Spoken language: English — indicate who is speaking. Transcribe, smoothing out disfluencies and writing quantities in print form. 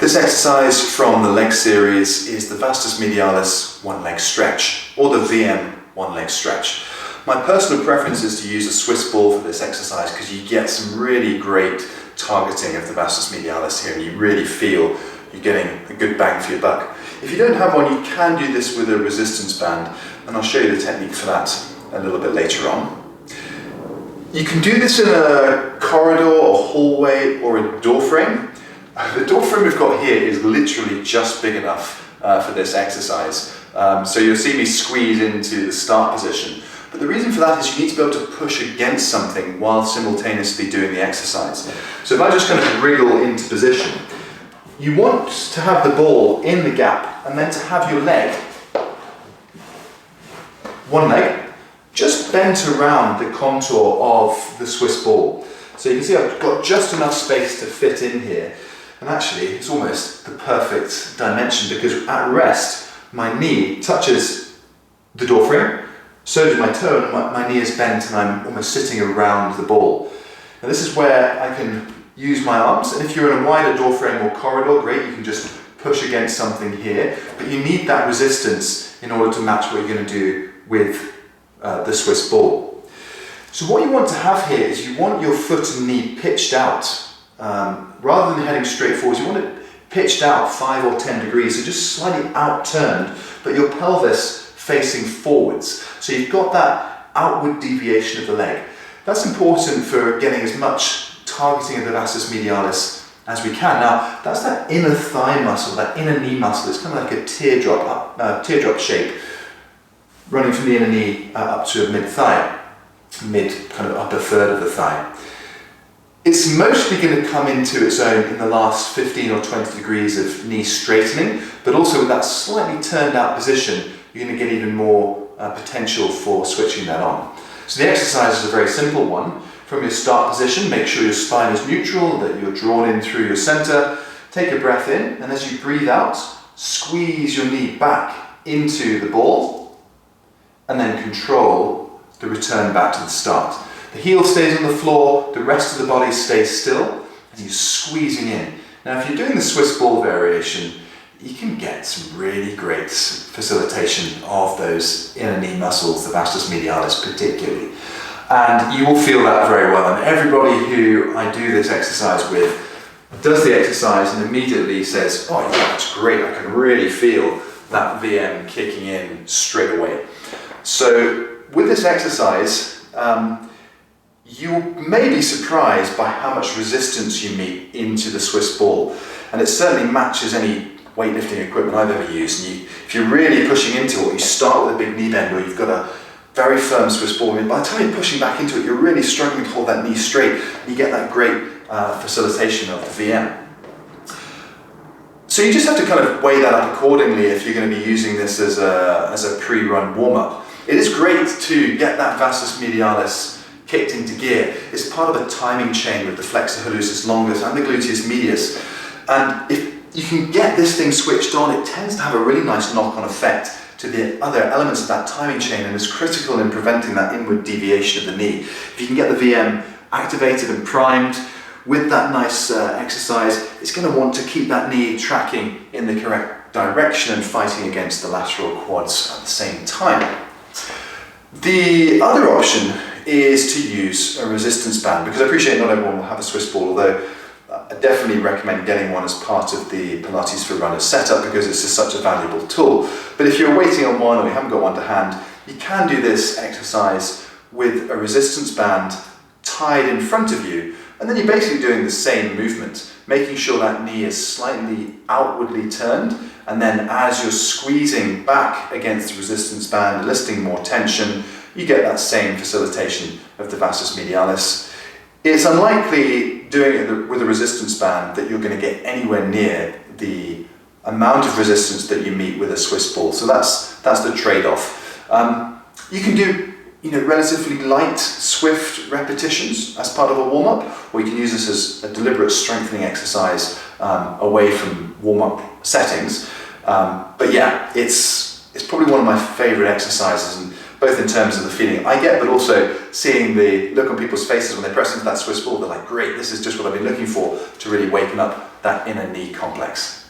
Speaker 1: This exercise from the leg series is the Vastus Medialis one leg stretch, or the VM one leg stretch. My personal preference is to use a Swiss ball for this exercise because you get some really great targeting of the Vastus Medialis here and you really feel you're getting a good bang for your buck. If you don't have one, you can do this with a resistance band, and I'll show you the technique for that a little bit later on. You can do this in a corridor, a hallway, or a door frame. The door frame we've got here is literally just big enough for this exercise. So you'll see me squeeze into the start position. But the reason for that is you need to be able to push against something while simultaneously doing the exercise. So if I just kind of wriggle into position, you want to have the ball in the gap and then to have your leg, one leg, just bent around the contour of the Swiss ball. So you can see I've got just enough space to fit in here. And actually, it's almost the perfect dimension because at rest, my knee touches the door frame, so does my toe, and my knee is bent and I'm almost sitting around the ball. Now this is where I can use my arms, and if you're in a wider door frame or corridor, great, you can just push against something here, but you need that resistance in order to match what you're going to do with the Swiss ball. So what you want to have here is you want your foot and knee pitched out. Rather than heading straight forwards, you want it pitched out 5 or 10 degrees, so just slightly outturned, but your pelvis facing forwards. So you've got that outward deviation of the leg. That's important for getting as much targeting of the Vastus Medialis as we can. Now, that's that inner thigh muscle, that inner knee muscle. It's kind of like a teardrop shape, running from the inner knee up to a mid-thigh, mid kind of upper third of the thigh. It's mostly going to come into its own in the last 15 or 20 degrees of knee straightening, but also with that slightly turned out position, you're going to get even more potential for switching that on. So the exercise is a very simple one. From your start position, make sure your spine is neutral, that you're drawn in through your center. Take a breath in, and as you breathe out, squeeze your knee back into the ball, and then control the return back to the start. The heel stays on the floor, the rest of the body stays still, and you're squeezing in. Now if you're doing the Swiss ball variation, you can get some really great facilitation of those inner knee muscles, the Vastus Medialis particularly. And you will feel that very well. And everybody who I do this exercise with does the exercise and immediately says, oh yeah, that's great, I can really feel that VM kicking in straight away. So with this exercise, you may be surprised by how much resistance you meet into the Swiss ball, and it certainly matches any weightlifting equipment I've ever used. And if you're really pushing into it, you start with a big knee bend where you've got a very firm Swiss ball, and by the time you're pushing back into it, you're really struggling to hold that knee straight, and you get that great facilitation of the VM. So you just have to kind of weigh that up accordingly if you're going to be using this as a pre-run warm-up. It is great to get that Vastus Medialis kicked into gear. It's part of a timing chain with the flexor hallucis longus and the gluteus medius. And if you can get this thing switched on, it tends to have a really nice knock-on effect to the other elements of that timing chain and is critical in preventing that inward deviation of the knee. If you can get the VM activated and primed with that nice exercise, it's going to want to keep that knee tracking in the correct direction and fighting against the lateral quads at the same time. The other option is to use a resistance band, because I appreciate not everyone will have a Swiss ball, although I definitely recommend getting one as part of the Pilates for Runners setup because it's just such a valuable tool. But if you're waiting on one or you haven't got one to hand, you can do this exercise with a resistance band tied in front of you, and then you're basically doing the same movement, making sure that knee is slightly outwardly turned, and then as you're squeezing back against the resistance band, eliciting more tension, you get that same facilitation of the Vastus Medialis. It's unlikely doing it with a resistance band that you're going to get anywhere near the amount of resistance that you meet with a Swiss ball, so that's the trade-off. You can do relatively light, swift repetitions as part of a warm-up, or you can use this as a deliberate strengthening exercise away from warm-up settings. But yeah, it's probably one of my favourite exercises, and both in terms of the feeling I get, but also seeing the look on people's faces when they press into that Swiss ball. They're like, great, this is just what I've been looking for to really waken up that inner knee complex.